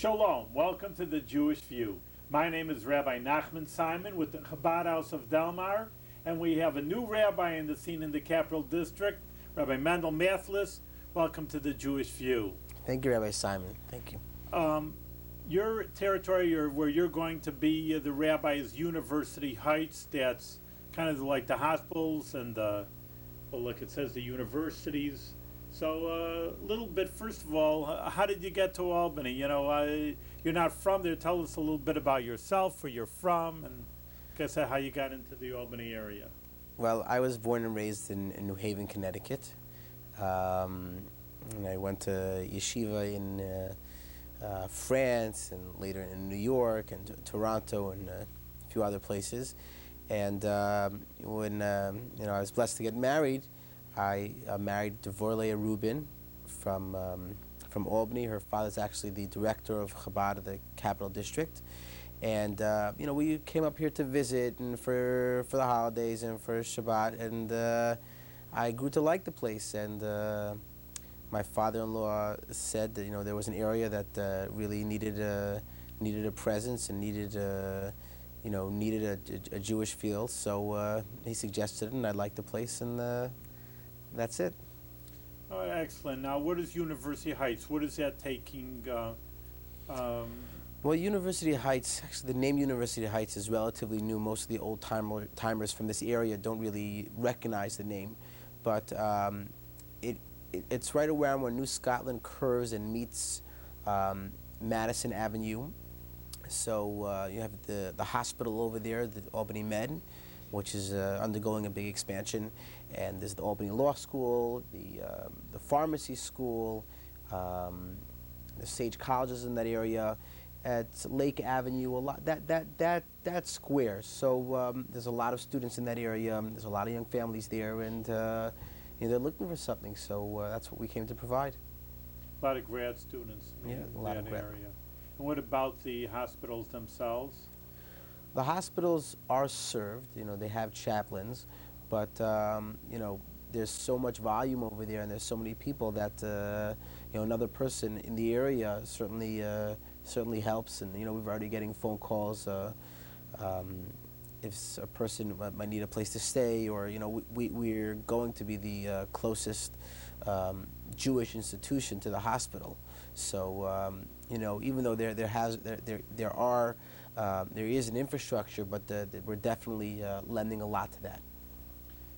Shalom, welcome to the Jewish View. My name is Rabbi Nachman Simon with the Chabad House of Delmar, and we have a new rabbi in the scene in the Capital District, Rabbi Mendel Mathless. Welcome to the Jewish View. Thank you, Rabbi Simon. Thank you. Your territory, where you're going to be the rabbi, is University Heights. That's kind of like the hospitals and the, well, look, it says the universities. So a little bit, first of all, how did you get to Albany? You know, you're not from there. Tell us a little bit about yourself, where you're from, and I guess how you got into the Albany area. Well, I was born and raised in New Haven, Connecticut. And I went to yeshiva in France, and later in New York and Toronto and a few other places. And when I was blessed to get married, I married Devorleah Rubin from Albany. Her father's actually the director of Chabad of the Capital District. And we came up here to visit and for the holidays and for Shabbat. And I grew to like the place. And my father-in-law said that there was an area that really needed a presence and needed a Jewish feel. So he suggested it, and I liked the place, and that's it. Oh, excellent. Now, what is University Heights? What is that taking? Well, University Heights, actually the name University Heights is relatively new. Most of the old-timers from this area don't really recognize the name. But it's right around where New Scotland curves and meets Madison Avenue. So you have the hospital over there, the Albany Med, which is undergoing a big expansion, and there's the Albany Law School, the pharmacy school, the Sage Colleges in that area. At Lake Avenue, a lot that square. So there's a lot of students in that area. There's a lot of young families there, and they're looking for something. So that's what we came to provide. A lot of grad students in that area. And what about the hospitals themselves? The hospitals are served, they have chaplains, but, there's so much volume over there and there's so many people that, another person in the area certainly helps. And, we're already getting phone calls if a person might need a place to stay, or, we're going to be the closest Jewish institution to the hospital. So, even though there is an infrastructure, but we're definitely lending a lot to that.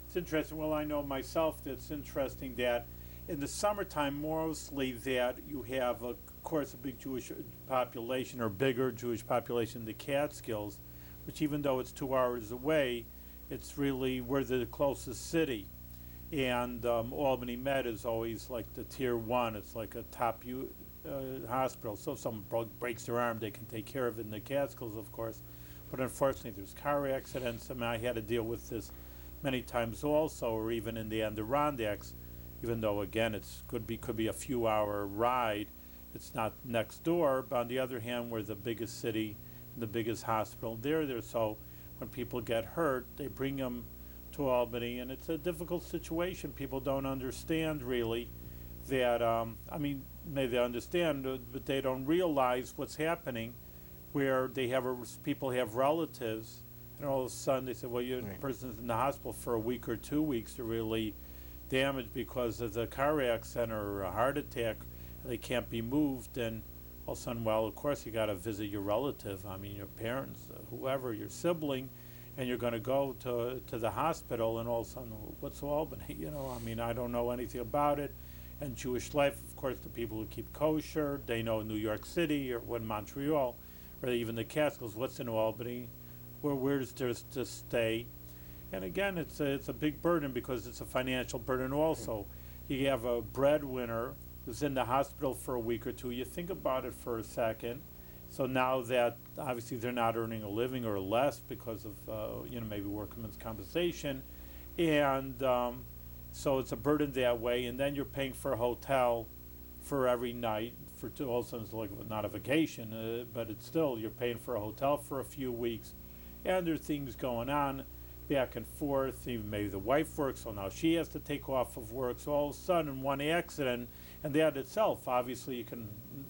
It's interesting. Well, I know myself that it's interesting that in the summertime, mostly that you have, of course, a big Jewish population, or bigger Jewish population in the Catskills, which even though it's 2 hours away, it's really, we're the closest city. And Albany Med is always like the tier 1. It's like a top hospital. So if someone breaks their arm, they can take care of it in the Catskills, of course. But unfortunately, there's car accidents. I mean, I had to deal with this many times also, or even in the Adirondacks, even though, again, could be a few-hour ride. It's not next door, but on the other hand, we're the biggest city and the biggest hospital there. So when people get hurt, they bring them to Albany, and it's a difficult situation. People don't understand, really, that, maybe they understand, but they don't realize what's happening, where people have relatives, and all of a sudden they say, well, the person's in the hospital for a week or 2 weeks. They're really damaged because of the car accident or a heart attack. They can't be moved, and all of a sudden, well, of course, you got to visit your relative. Your parents, whoever, your sibling, and you're going to go to the hospital, and all of a sudden, what's Albany? I don't know anything about it. And Jewish life, of course, the people who keep kosher, they know New York City or Montreal, or even the Catskills. What's in Albany? Where's there to stay? And again, it's a big burden because it's a financial burden also. You have a breadwinner who's in the hospital for a week or two. You think about it for a second. So now that obviously they're not earning a living or less because of maybe workman's compensation, and so it's a burden that way. And then you're paying for a hotel for every night for also it's like not a vacation, but it's still you're paying for a hotel for a few weeks, and there's things going on back and forth. Even maybe the wife works, so now she has to take off of work. So all of a sudden, one accident, and that itself, obviously, you can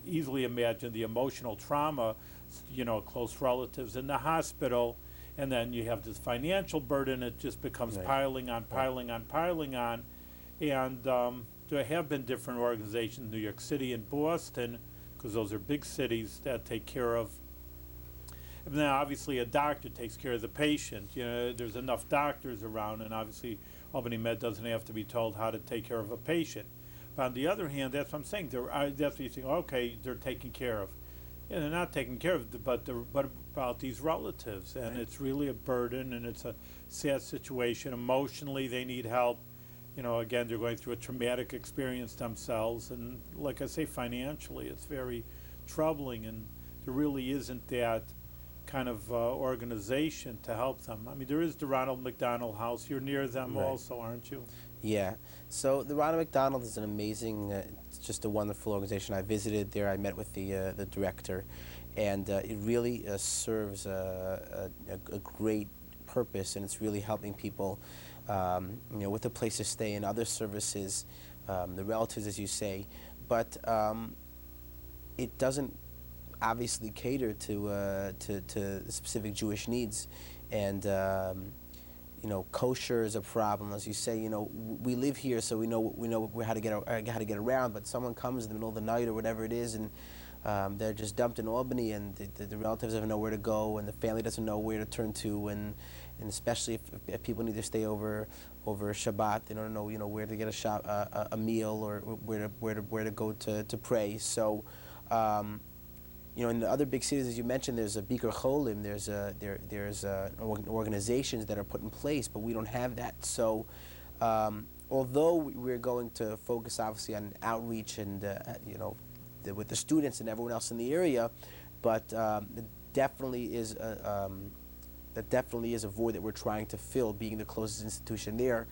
easily imagine the emotional trauma, close relatives in the hospital, and then you have this financial burden. It just becomes Right. piling on, piling on, piling on. And there have been different organizations, New York City and Boston, because those are big cities that take care of. And then obviously a doctor takes care of the patient. There's enough doctors around, and obviously Albany Med doesn't have to be told how to take care of a patient. But on the other hand, that's what I'm saying. That's what you think. Okay, they're taken care of. Yeah, they're not taken care of, but about these relatives, and Right. it's really a burden, and it's a sad situation. Emotionally, they need help. Again, they're going through a traumatic experience themselves, and like I say, financially, it's very troubling, and there really isn't that kind of organization to help them. I mean, there is the Ronald McDonald House. You're near them Right. also, aren't you? Yeah. So the Ronald McDonald is an amazing, it's just a wonderful organization. I visited there. I met with the director, and it really serves a great purpose, and it's really helping people, with a place to stay and other services, the relatives, as you say. But it doesn't obviously cater to specific Jewish needs, and kosher is a problem, as you say. We live here, so we know how to get around. But someone comes in the middle of the night or whatever it is, and they're just dumped in Albany, and the relatives don't know where to go, and the family doesn't know where to turn to, and especially if people need to stay over Shabbat, they don't know where to get a meal, or where to go to pray. So. In the other big cities, as you mentioned, there's a Bikur Cholim, there's organizations that are put in place, but we don't have that. So, although we're going to focus obviously on outreach and with the students and everyone else in the area, but it definitely is that definitely is a void that we're trying to fill, being the closest institution there.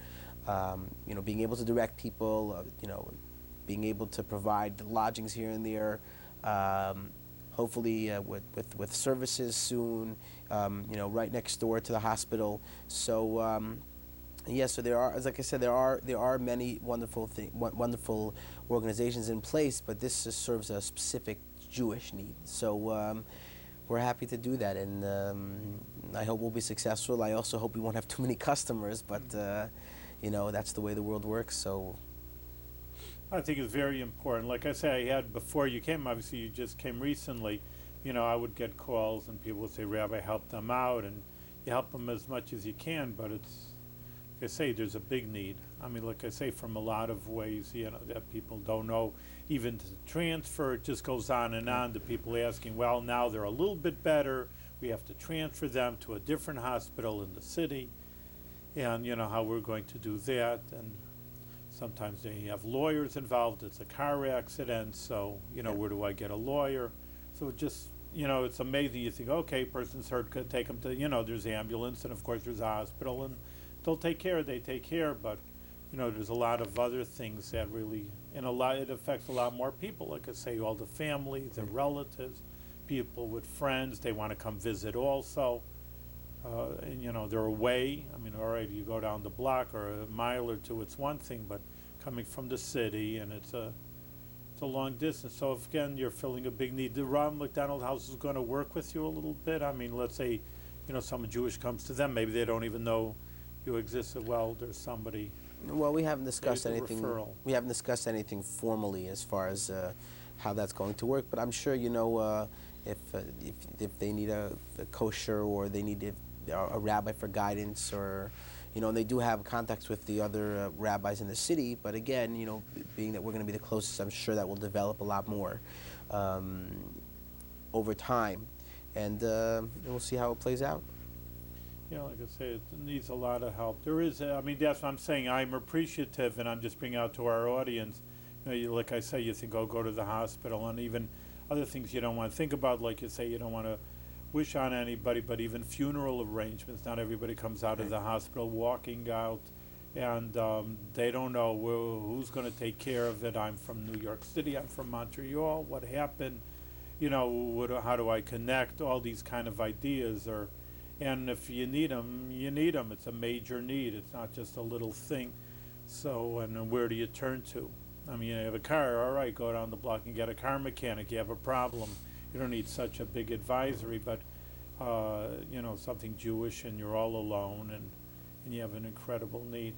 Being able to direct people, being able to provide lodgings here and there. Hopefully with services soon, right next door to the hospital. So so there are, as like I said, there are many wonderful organizations in place, but this just serves a specific Jewish need. So we're happy to do that, and I hope we'll be successful. I also hope we won't have too many customers, but that's the way the world works. So. I think it's very important. Like I say, I had before you came, obviously you just came recently, I would get calls and people would say, Rabbi, help them out, and you help them as much as you can, but it's, like I say, there's a big need. I mean, like I say, from a lot of ways, that people don't know, even to transfer, it just goes on and on, to people asking, well, now they're a little bit better, we have to transfer them to a different hospital in the city, and how we're going to do that, and sometimes they have lawyers involved. It's a car accident, so where do I get a lawyer? So it just it's amazing. You think, okay, person's hurt, could take them to there's ambulance, and of course there's a hospital, and they'll take care. They take care, but there's a lot of other things that really, it affects a lot more people. Like I say, all the family, the relatives, people with friends. They want to come visit also. And they're away. I mean, all right, you go down the block or a mile or two, it's one thing, but coming from the city, and it's a long distance. So if, again, you're filling a big need, the Ronald McDonald House is going to work with you a little bit. I mean, let's say, some Jewish comes to them, maybe they don't even know you exist. Well, there's somebody. Well, we haven't discussed anything. Referral. We haven't discussed anything formally as far as how that's going to work. But I'm sure if they need a kosher, or they need a rabbi for guidance, or and they do have contacts with the other rabbis in the city. But again, being that we're going to be the closest, I'm sure that will develop a lot more over time, and we'll see how it plays out. Like I say, it needs a lot of help. There is, I mean, that's what I'm saying. I'm appreciative, and I'm just bringing out to our audience. Like I say, you think, oh, go to the hospital, and even other things you don't want to think about. Like you say, you don't want to wish on anybody, but even funeral arrangements. Not everybody comes out of the hospital walking out, and they don't know who's going to take care of it. I'm from New York City. I'm from Montreal. What happened? How do I connect? All these kind of ideas are. And if you need them, you need them. It's a major need. It's not just a little thing. So, and where do you turn to? I mean, you have a car, all right, go down the block and get a car mechanic. You have a problem. You don't need such a big advisory, but, something Jewish and you're all alone and you have an incredible need.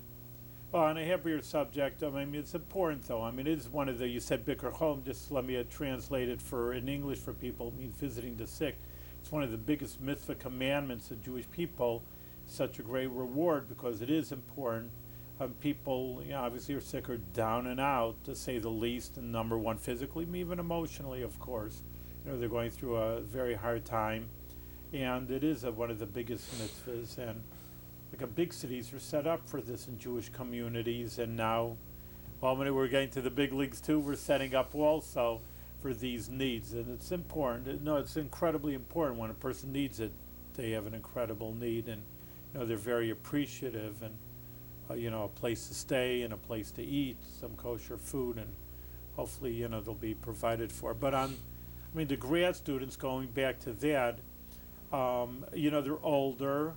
Well, on a happier subject, I mean, it's important though. I mean, it is one of the, you said Bikur Home, just let me translate it in English for people, it means visiting the sick. It's one of the biggest mitzvah commandments of Jewish people, such a great reward because it is important. People, obviously are sick or down and out, to say the least, and number one, physically, even emotionally, of course. They're going through a very hard time, and it is one of the biggest mitzvahs, and big cities are set up for this in Jewish communities, and now, when we're getting to the big leagues too, we're setting up also for these needs, and it's important. No, it's incredibly important when a person needs it. They have an incredible need, and they're very appreciative, and a place to stay and a place to eat, some kosher food, and hopefully, they'll be provided for. But the grad students, going back to that, they're older.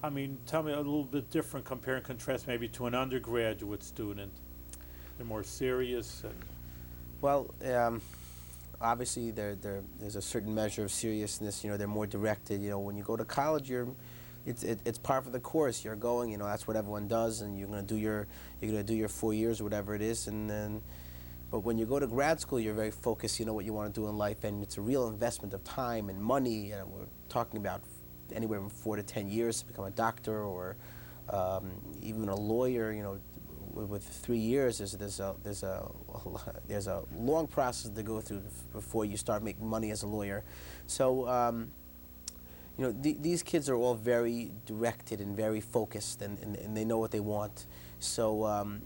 I mean, tell me a little bit different, compare and contrast maybe to an undergraduate student. They're more serious. Well, obviously there's a certain measure of seriousness. They're more directed. When you go to college, it's part of the course. You're going. That's what everyone does, and you're gonna do your 4 years or whatever it is, and then. But when you go to grad school, you're very focused. You know what you want to do in life, and it's a real investment of time and money. We're talking about anywhere from 4 to 10 years to become a doctor, or even a lawyer. With 3 years, there's a long process to go through before you start making money as a lawyer. So these kids are all very directed and very focused, and they know what they want. So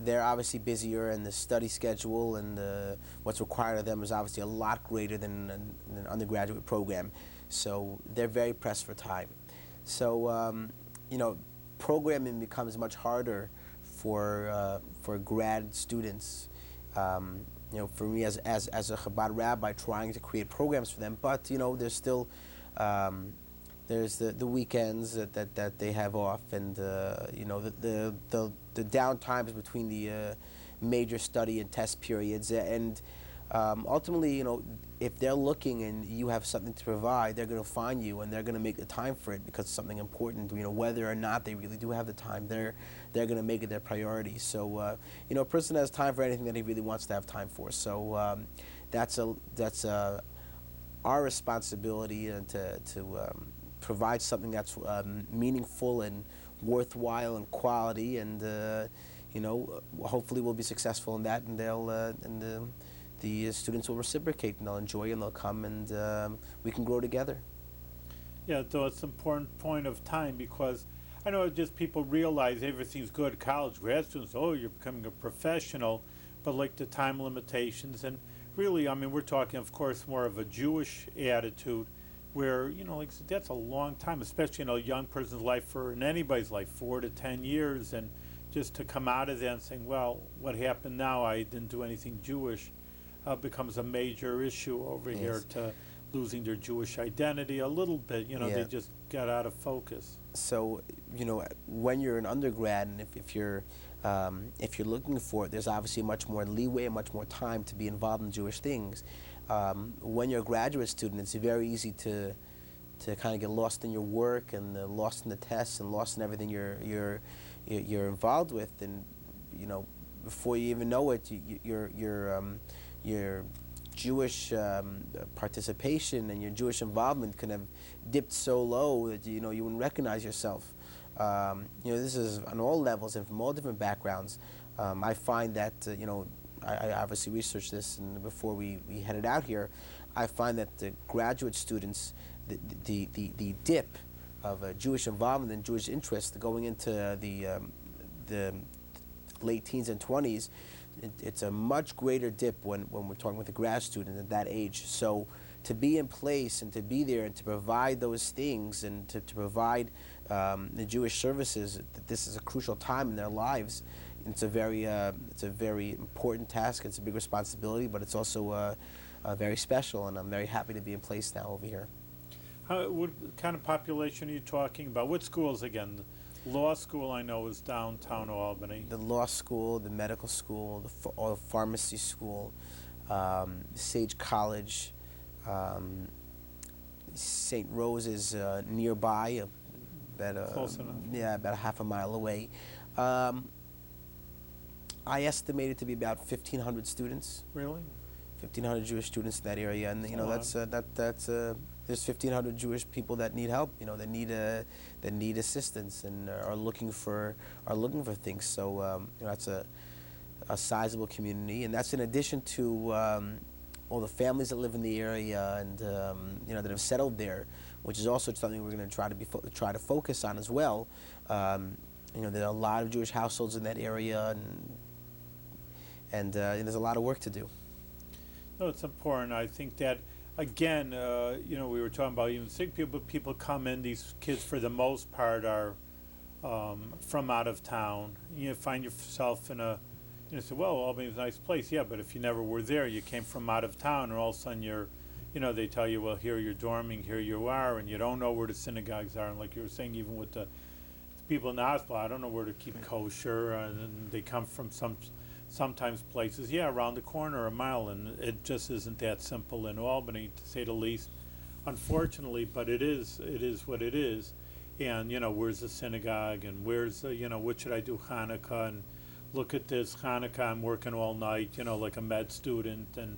they're obviously busier, and the study schedule and what's required of them is obviously a lot greater than an undergraduate program. So they're very pressed for time. So programming becomes much harder for grad students. For me as a Chabad rabbi, trying to create programs for them, but there's still there's the weekends that they have off, and the down times between the major study and test periods, and ultimately, if they're looking and you have something to provide, they're going to find you, and they're going to make the time for it because it's something important. Whether or not they really do have the time, they're going to make it their priority. So a person has time for anything that he really wants to have time for. So that's our responsibility, to provide something that's meaningful and worthwhile and quality, and hopefully we'll be successful in that, and the students will reciprocate, and they'll enjoy, and they'll come, and we can grow together. Yeah, so it's an important point of time, because I know just people realize everything's good. College, grad students, you're becoming a professional, but like the time limitations, and really, we're talking, of course, more of a Jewish attitude, where, that's a long time, especially in a young person's life, or in anybody's life, 4 to 10 years, and just to come out of that and saying, well, what happened now, I didn't do anything Jewish, becomes a major issue over here, to losing their Jewish identity a little bit, they just got out of focus. So, when you're an undergrad, and if you're looking for it, there's obviously much more leeway and much more time to be involved in Jewish things. When you're a graduate student, it's very easy to kind of get lost in your work, and lost in the tests, and lost in everything you're involved with, and before you even know it, your Jewish participation and your Jewish involvement can have dipped so low that you wouldn't recognize yourself. This is on all levels and from all different backgrounds. I find that I obviously researched this, and before we headed out here, I find that the graduate students, the dip of Jewish involvement and Jewish interest going into the late teens and 20s, it's a much greater dip when we're talking with a grad student at that age. So to be in place and to be there and to provide those things, and to provide the Jewish services, this is a crucial time in their lives. It's a very important task. It's a big responsibility, but it's also very special, and I'm very happy to be in place now over here. What kind of population are you talking about? What schools again? Law school I know is downtown Albany. The law school, the medical school, or the pharmacy school, Sage College, St. Rose is nearby, Close enough. yeah, about a half a mile away. I estimate it to be about 1,500 students, Really? 1,500 Jewish students in that area, and you know That's a that's there's 1,500 Jewish people that need help, you know, that need assistance and are looking for things. So you know, that's a sizable community, and that's in addition to all the families that live in the area and you know, that have settled there, which is also something we're going to try to focus on as well. You know, there are a lot of Jewish households in that area, and there's a lot of work to do. No, it's important. I think that, again, you know, we were talking about even sick people, but people come in, these kids for the most part are from out of town. You find yourself in a, you say, well, Albany's a nice place. Yeah, but if you never were there, you came from out of town, and all of a sudden you're, you know, they tell you, well, here you're dorming, here you are, and you don't know where the synagogues are. And like you were saying, even with the people in the hospital, I don't know where to keep kosher, and they come from sometimes places, yeah, around the corner, a mile, and it just isn't that simple in Albany, to say the least, unfortunately. But it is what it is. And you know, where's the synagogue, and where's you know, what should I do Hanukkah, and look at this Hanukkah, I'm working all night, you know, like a med student, and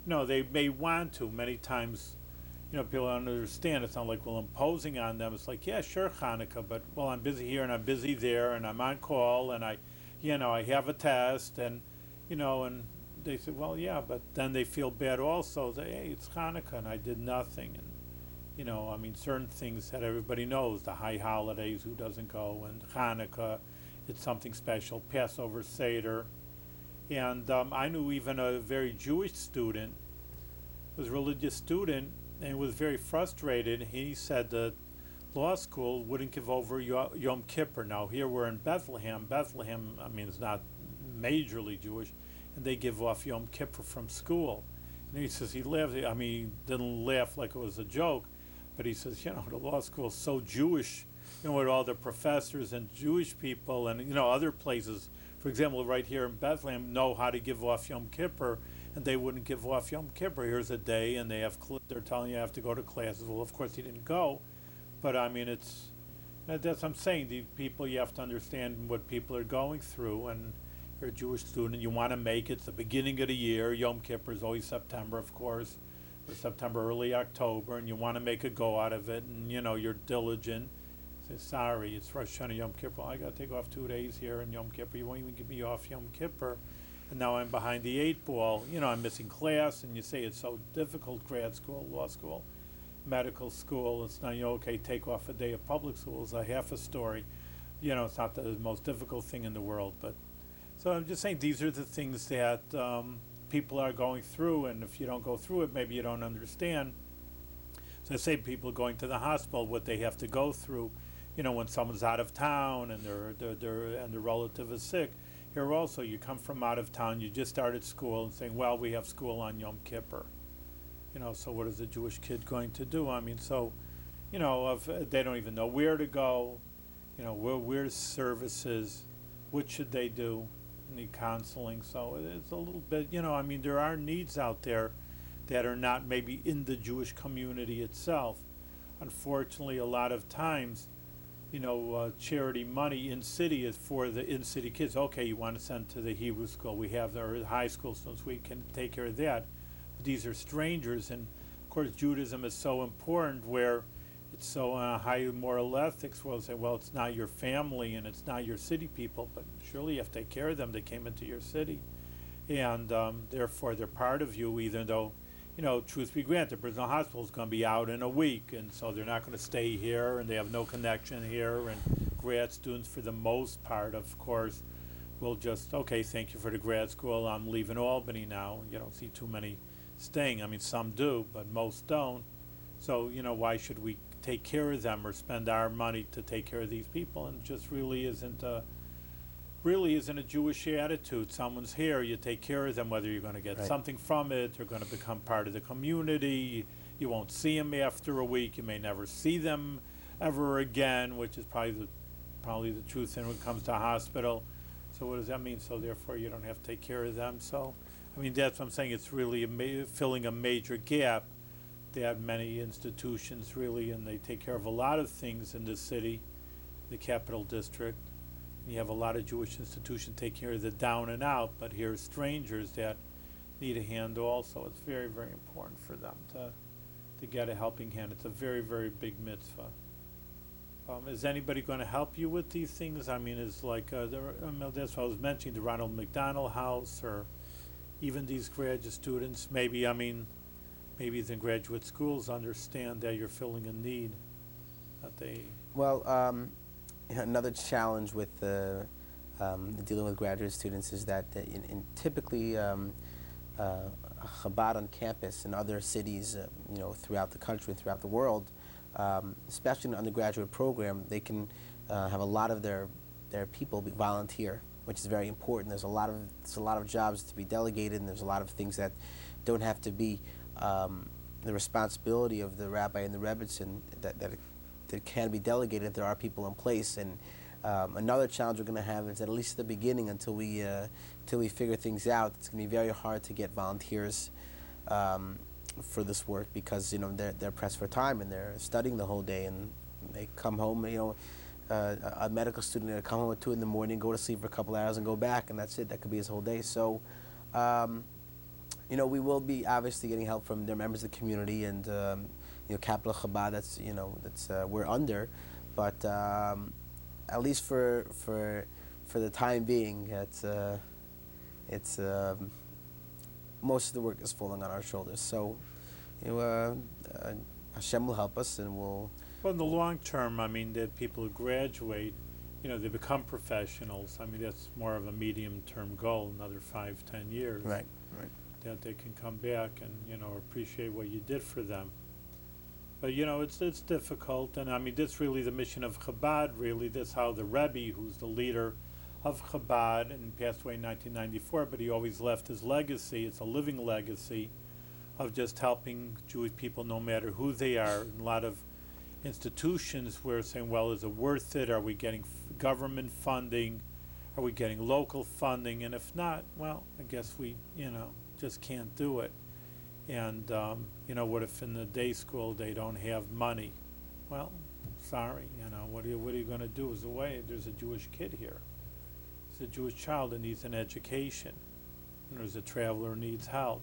you know, they may want to. Many times, you know, people don't understand. It's not like, well, imposing on them. It's like, yeah, sure, Hanukkah, but well, I'm busy here and I'm busy there, and I'm on call, and you know, I have a test, and you know, and they say, well, yeah, but then they feel bad also. That, hey, it's Hanukkah and I did nothing, and you know, I mean, certain things that everybody knows, the high holidays, who doesn't go, and Hanukkah, it's something special. Passover, Seder, and I knew even a very Jewish student, was a religious student, and was very frustrated. He said that law school wouldn't give over Yom Kippur. Now here we're in Bethlehem. Bethlehem, I mean, it's not majorly Jewish, and they give off Yom Kippur from school. And he says he laughed. I mean, he didn't laugh like it was a joke, but he says, you know, the law school is so Jewish, you know, with all the professors and Jewish people, and you know, other places, for example, right here in Bethlehem, know how to give off Yom Kippur, and they wouldn't give off Yom Kippur. Here's a day, and they're telling you have to go to classes. Well, of course he didn't go, but I mean, that's what I'm saying. The people, you have to understand what people are going through, and you're a Jewish student, you want to make it. It's the beginning of the year. Yom Kippur is always September, of course, or September, early October, and you want to make a go out of it, and you know, you're diligent. Say, sorry, it's Rosh Hashanah, Yom Kippur. I got to take off 2 days here in Yom Kippur. You won't even give me off Yom Kippur. And now I'm behind the 8 ball. You know, I'm missing class, and you say it's so difficult, grad school, law school, medical school. It's not, you know, okay, take off a day of public school is a half a story. You know, it's not the most difficult thing in the world. But so I'm just saying, these are the things that people are going through, and if you don't go through it, maybe you don't understand. So I say people going to the hospital, what they have to go through, you know, when someone's out of town and their relative is sick. Here also, you come from out of town, you just started school, and saying, well, we have school on Yom Kippur. You know, so what is a Jewish kid going to do? I mean, so, you know, they don't even know where to go, you know, where's services, what should they do, need counseling. So it's a little bit, you know, I mean, there are needs out there that are not maybe in the Jewish community itself. Unfortunately, a lot of times, you know, charity money in city is for the in-city kids. Okay, you want to send to the Hebrew school, we have our high school students, we can take care of that. But these are strangers, and of course Judaism is so important, where it's so high moral ethics. We'll say, well, it's not your family and it's not your city people, but surely you have to take care of them. They came into your city, and therefore they're part of you, even though, you know, truth be granted, Brazil Hospital is going to be out in a week, and so they're not going to stay here, and they have no connection here. And grad students, for the most part, of course, will just, okay, thank you for the grad school, I'm leaving Albany now. You don't see too many staying. I mean, some do, but most don't. So, you know, why should we take care of them or spend our money to take care of these people? And it just really isn't a Jewish attitude. Someone's here, you take care of them, whether you're going to get something from it, they're going to become part of the community. You won't see them after a week. You may never see them ever again, which is probably the probably the truth. And when it comes to hospital, so what does that mean? So therefore you don't have to take care of them. So, I mean, that's what I'm saying. It's really filling a major gap that many institutions really, and they take care of a lot of things in the city, the capital district. You have a lot of Jewish institutions take care of the down and out, but here's strangers that need a hand also. It's very, very important for them to get a helping hand. It's a very, very big mitzvah. Is anybody going to help you with these things? I mean, it's like, that's what I was mentioning, the Ronald McDonald House, or even these graduate students. Maybe, I mean, maybe the graduate schools understand that you're filling a need that they... Well, another challenge with dealing with graduate students is that typically Chabad on campus in other cities, throughout the country and throughout the world, especially in the undergraduate program, they can have a lot of their people volunteer, which is very important. There's a lot of jobs to be delegated, and there's a lot of things that don't have to be the responsibility of the rabbi and the rebbetzin that can be delegated. There are people in place, and another challenge we're going to have is that at least at the beginning, until we figure things out, it's going to be very hard to get volunteers for this work, because they're pressed for time and they're studying the whole day, and they come home. A medical student will come home at 2 a.m, go to sleep for a couple hours, and go back, and that's it. That could be his whole day. So, we will be obviously getting help from their members of the community, and Capital Chabad. That's we're under, but at least for the time being, it's most of the work is falling on our shoulders. So, Hashem will help us, and we'll. Well, in the long term, I mean, that people who graduate, they become professionals. I mean, that's more of a medium-term goal, another 5-10 years. Right. That they can come back and, appreciate what you did for them. But, it's difficult, and I mean, that's really the mission of Chabad, really. That's how the Rebbe, who's the leader of Chabad, and passed away in 1994, but he always left his legacy. It's a living legacy of just helping Jewish people no matter who they are. And a lot of institutions were saying, well, is it worth it? Are we getting government funding? Are we getting local funding? And if not, well, I guess we, just can't do it. And, what if in the day school they don't have money? Well, sorry, what are you going to do? There's a Jewish kid here. There's a Jewish child that needs an education. And there's a traveler who needs help.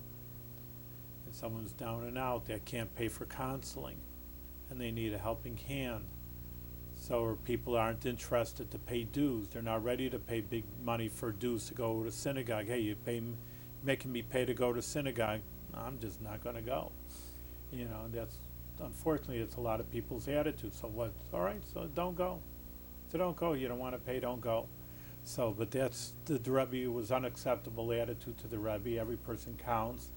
And someone's down and out that can't pay for counseling, and they need a helping hand. So, or people aren't interested to pay dues. They're not ready to pay big money for dues to go to synagogue. Hey, making me pay to go to synagogue. I'm just not going to go. That's, unfortunately, it's a lot of people's attitude. So what? All right, so don't go. So don't go. You don't want to pay, don't go. So, but that's, the Rebbe was unacceptable attitude to the Rebbe. Every person counts,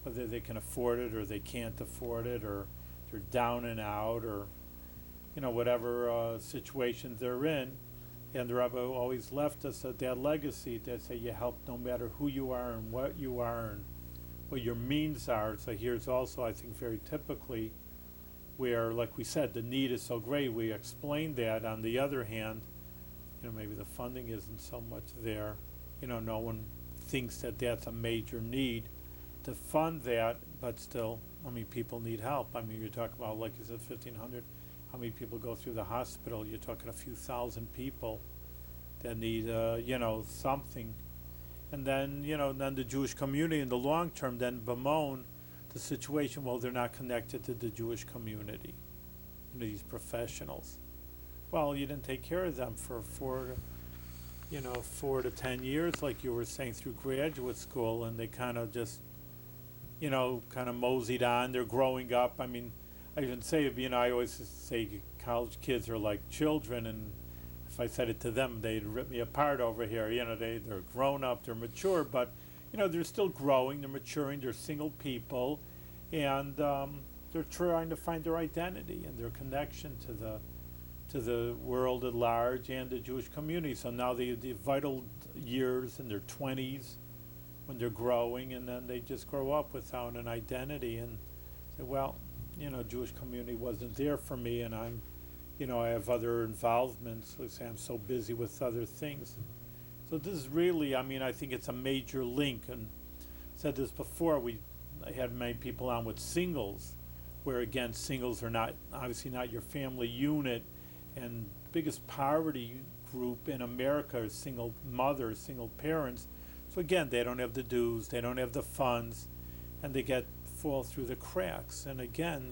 whether they can afford it or they can't afford it, or they're down and out, or, whatever situation they're in. And the Rebbe always left us that legacy that say you help no matter who you are and what you are and what your means are. So here's also, I think, very typically where, like we said, the need is so great. We explained that. On the other hand, maybe the funding isn't so much there. No one thinks that that's a major need to fund that, but still, I mean, people need help. I mean, you're talking about, like you said, 1,500. How many people go through the hospital? You're talking a few thousand people that need, something. And then, then the Jewish community in the long term then bemoan the situation, well, they're not connected to the Jewish community, these professionals. Well, you didn't take care of them for 4 to 10 years, like you were saying, through graduate school, and they kind of just, kind of moseyed on. They're growing up. I mean, I even say, I always say college kids are like children, and if I said it to them, they'd rip me apart over here. They're grown up, they're mature, but, they're still growing, they're maturing, they're single people, and they're trying to find their identity and their connection to the world at large and the Jewish community. So now the vital years in their 20s, when they're growing, and then they just grow up without an identity and say, well, Jewish community wasn't there for me, and I'm, I have other involvements. Let's say I'm so busy with other things. So this is really, I think it's a major link. And I said this before, I had many people on with singles, where again, singles are not, obviously not your family unit. And biggest poverty group in America is single mothers, single parents. So again, they don't have the dues, they don't have the funds, and they fall through the cracks. And again,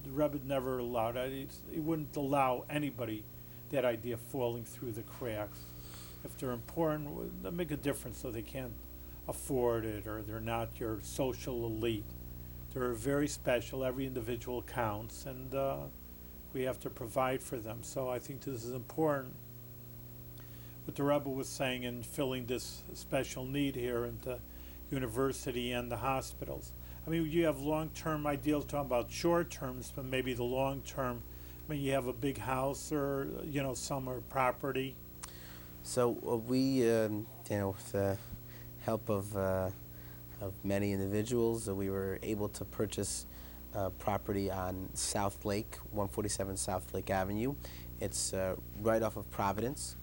the Rebbe never allowed it. He wouldn't allow anybody that idea of falling through the cracks. If they're important, they'll make a difference, so they can't afford it, or they're not your social elite. They're very special. Every individual counts, and we have to provide for them. So I think this is important. What the Rebbe was saying in filling this special need here in the university and the hospitals. You have long-term ideals talking about short terms, but maybe the long-term. You have a big house or summer property. So we, with the help of many individuals, we were able to purchase property on South Lake, 147 South Lake Avenue. It's right off of Providence.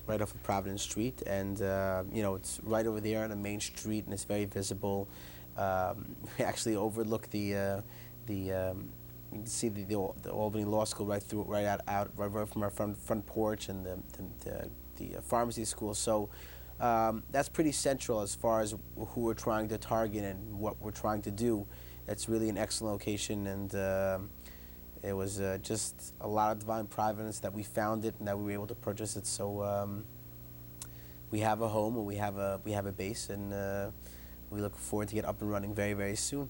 Right off of Providence Street, and it's right over there on the main street, and it's very visible. We actually overlook you can see the Albany Law School right from our front porch, and the pharmacy school. So that's pretty central as far as who we're trying to target and what we're trying to do. It's really an excellent location, and it was just a lot of divine providence that we found it and that we were able to purchase it. So we have a home, and we have a base, and we look forward to get up and running very, very soon.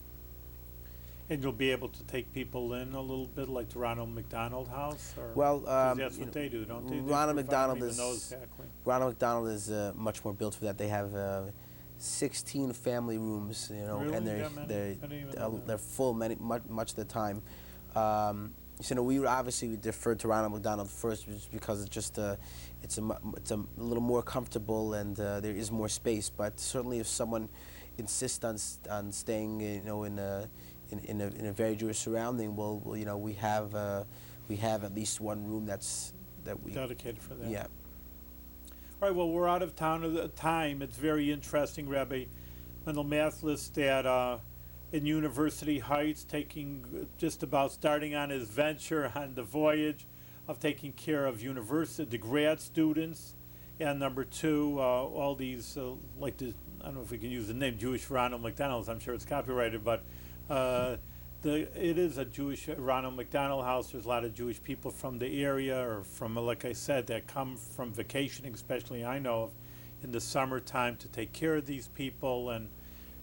And you'll be able to take people in a little bit, like the Ronald McDonald house, or well, that's what they do, don't they? Ronald McDonald exactly. Ronald McDonald is much more built for that. They have 16 family rooms, Really? and they're full much of the time. We obviously deferred to Ronald McDonald first, just because it's a little more comfortable, and there is more space. But certainly, if someone insists on staying, in a very Jewish surrounding, we have at least one room that we dedicated for that. Yeah. All right. Well, we're out of time. It's very interesting, Rabbi Mendel Mathless, that in University Heights, starting on his venture on the voyage of taking care of the grad students, and number two, all these I don't know if we can use the name Jewish Ronald McDonald's. I'm sure it's copyrighted, but it is a Jewish Ronald McDonald house. There's a lot of Jewish people from the area, or from, like I said, that come from vacationing, especially I know of, in the summertime, to take care of these people. And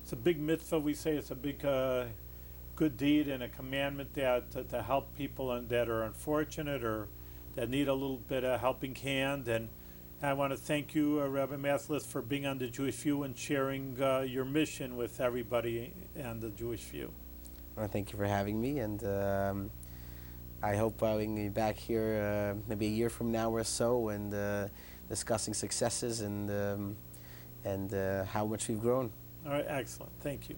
it's a big mitzvah. We say it's a big good deed and a commandment that to help people that are unfortunate or that need a little bit of helping hand. And I want to thank you, Rabbi Mathless, for being on the Jewish View and sharing your mission with everybody and the Jewish View. Well, thank you for having me, and I hope we can be back here maybe a year from now or so, and discussing successes and how much we've grown. All right, excellent. Thank you.